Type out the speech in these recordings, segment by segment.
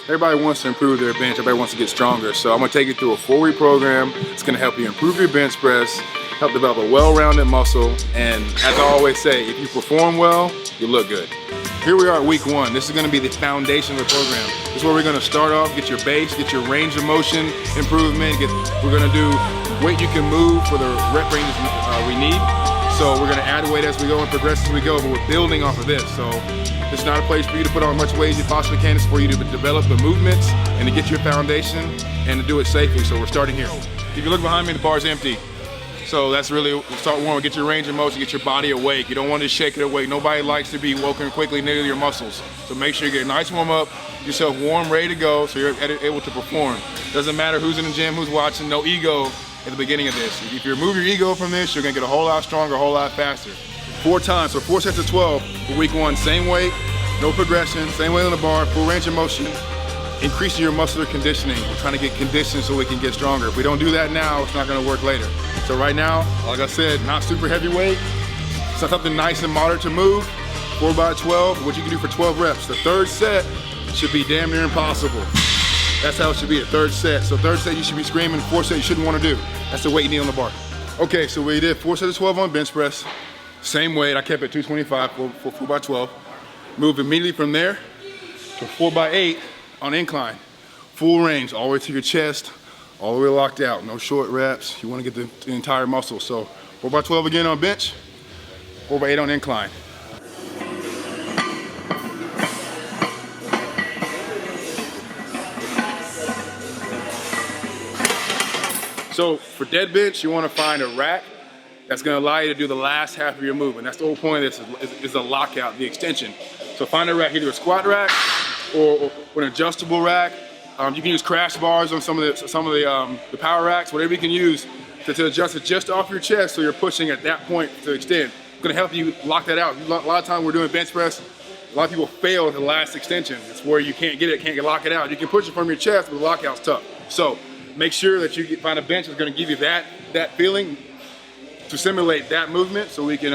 everybody wants to improve their bench, everybody wants to get stronger. So I'm gonna take you through a 4-week program. It's gonna help you improve your bench press, help develop a well-rounded muscle, and as I always say, if you perform well, you look good. Here we are at week 1. This is gonna be the foundation of the program. This is where we're gonna start off, get your base, get your range of motion improvement. We're gonna do weight you can move for the rep ranges we need. So we're gonna add weight as we go and progress as we go, but we're building off of this. So it's not a place for you to put on as much weight as you possibly can. It's for you to develop the movements and to get your foundation and to do it safely. So we're starting here. If you look behind me, the bar's empty. So that's really, we'll start warm, get your range of motion, get your body awake. You don't want to shake it awake. Nobody likes to be woken quickly near your muscles. So make sure you get a nice warm up, get yourself warm, ready to go, so you're able to perform. Doesn't matter who's in the gym, who's watching, no ego at the beginning of this. If you remove your ego from this, you're gonna get a whole lot stronger, a whole lot faster. 4 times, so 4 sets of 12 for week 1, same weight, no progression, same weight on the bar, full range of motion, increasing your muscular conditioning. We're trying to get conditioned so we can get stronger. If we don't do that now, it's not gonna work later. So right now, like I said, not super heavy weight, so something nice and moderate to move, 4 by 12, what you can do for 12 reps. The 3rd set should be damn near impossible. That's how it should be, the 3rd set. So 3rd set you should be screaming, 4th set you shouldn't wanna do. That's the weight you need on the bar. Okay, so we did 4 sets of 12 on bench press. Same weight, I kept it 225 for 4 by 12. Move immediately from there to 4 by 8 on incline. Full range, all the way to your chest, all the way locked out, no short reps. You wanna get the entire muscle. So 4 by 12 again on bench, 4 by 8 on incline. So for dead bench, you wanna find a rack that's gonna allow you to do the last half of your movement. That's the whole point of this, is the lockout, the extension. So find a rack, either a squat rack or an adjustable rack. You can use crash bars on some of the power racks, whatever you can use to adjust it just off your chest so you're pushing at that point to extend. It's gonna help you lock that out. A lot of times we're doing bench press, a lot of people fail at the last extension. It's where you can't get it, can't lock it out. You can push it from your chest, but the lockout's tough. So make sure that you find a bench that's gonna give you that feeling to simulate that movement so we can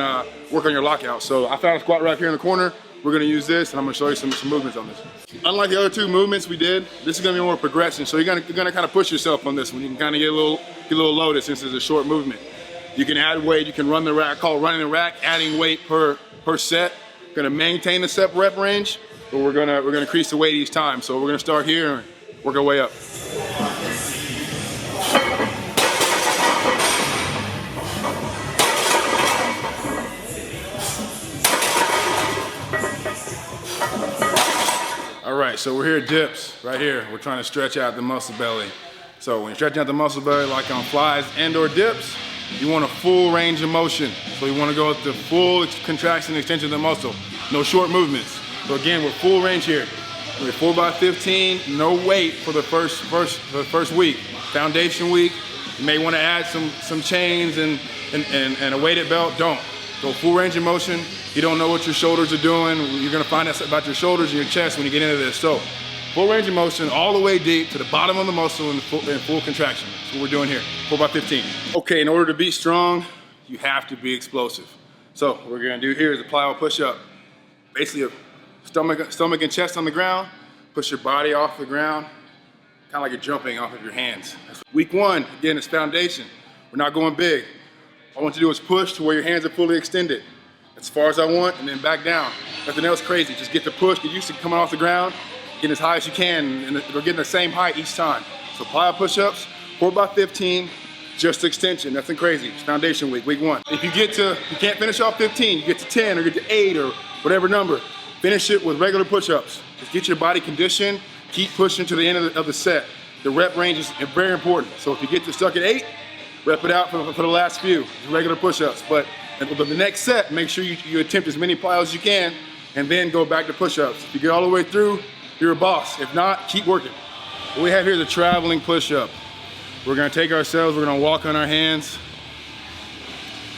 work on your lockout. So I found a squat rack here in the corner. We're gonna use this and I'm gonna show you some movements on this. Unlike the other 2 movements we did, this is gonna be more progression. So you're gonna kind of push yourself on this one. You can kind of get a little loaded since it's a short movement. You can add weight, you can run the rack, call running the rack, adding weight per set. Gonna maintain the set rep range, but we're gonna increase the weight each time. So we're gonna start here and work our way up. All right, so we're here at dips, right here. We're trying to stretch out the muscle belly. So when you're stretching out the muscle belly, like on flies and or dips, you want a full range of motion. So you want to go with the full contraction and extension of the muscle. No short movements. So again, we're full range here. We're 4 by 15, no weight for the first week. Foundation week, you may want to add some chains and a weighted belt. Don't. Go full range of motion. You don't know what your shoulders are doing. You're gonna find out about your shoulders and your chest when you get into this. So, full range of motion, all the way deep to the bottom of the muscle in full contraction. That's what we're doing here, 4 by 15. Okay, in order to be strong, you have to be explosive. So, what we're gonna do here is a PLYO push-up. Basically, a stomach and chest on the ground. Push your body off the ground, kind of like you're jumping off of your hands. Week 1, again, it's foundation. We're not going big. All I want you to do is push to where your hands are fully extended. As far as I want, and then back down. Nothing else crazy, just get the push, get used to coming off the ground, getting as high as you can, and we're getting the same height each time. So PLYO push-ups, 4 by 15, just extension, nothing crazy. It's foundation week, week 1. If you can't finish off 15, you get to 10 or get to 8 or whatever number, finish it with regular push-ups. Just get your body conditioned, keep pushing to the end of the set. The rep range is very important. So if you get stuck at 8, rep it out for the last few, regular push-ups. But the next set, make sure you attempt as many plyos as you can and then go back to push-ups. If you get all the way through, you're a boss. If not, keep working. What we have here is a traveling push-up. We're gonna take ourselves, we're gonna walk on our hands,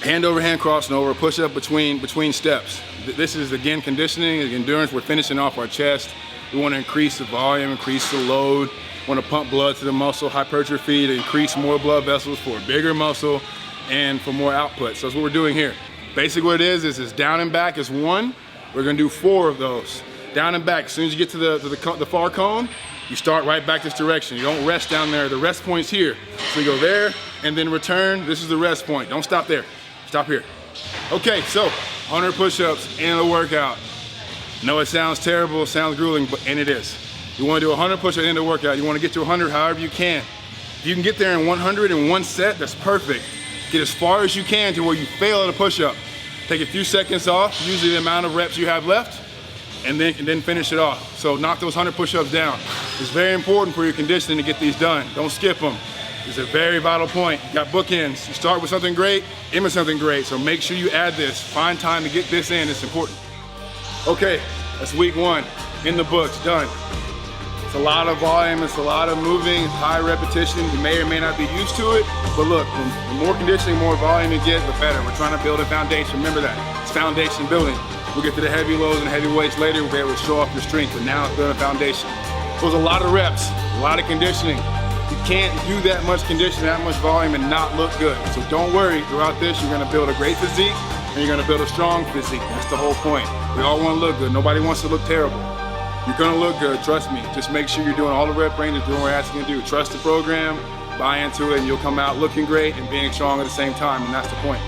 hand over hand, crossing over, push-up between steps. This is, again, conditioning, endurance. We're finishing off our chest. We wanna increase the volume, increase the load. We wanna pump blood to the muscle, hypertrophy, to increase more blood vessels for a bigger muscle and for more output. So that's what we're doing here. Basically what it is down and back is 1. We're gonna do 4 of those. Down and back, as soon as you get to the far cone, You start right back this direction. You don't rest down there. The rest point's here. So you go there and then return. This is the rest point. Don't stop there. Stop here. Okay, so 100 push-ups in the workout. No, it sounds terrible, it sounds grueling, and it is. You want to do 100 push-ups in the workout. You want to get to 100 however you can. If you can get there in 100 in one set, that's perfect. Get as far as you can to where you fail at a push-up. Take a few seconds off, usually the amount of reps you have left, and then finish it off. So knock those 100 push-ups down. It's very important for your conditioning to get these done. Don't skip them. It's a very vital point. You got bookends. You start with something great, end with something great. So make sure you add this. Find time to get this in. It's important. Okay, that's week 1. In the books, done. It's a lot of volume. It's a lot of moving, high repetition. You may or may not be used to it, but look, the more conditioning, more volume you get, the better. We're trying to build a foundation. Remember that. It's foundation building. We'll get to the heavy lows and heavy weights later. We'll be able to show off your strength, but now it's building a foundation. It was a lot of reps, a lot of conditioning. You can't do that much conditioning, that much volume, and not look good. So don't worry, throughout this, you're gonna build a great physique, and you're gonna build a strong physique. That's the whole point. We all wanna look good. Nobody wants to look terrible. You're gonna look good, trust me. Just make sure you're doing all the rep ranges, doing what we're asking you to do. Trust the program, buy into it, and you'll come out looking great and being strong at the same time, and that's the point.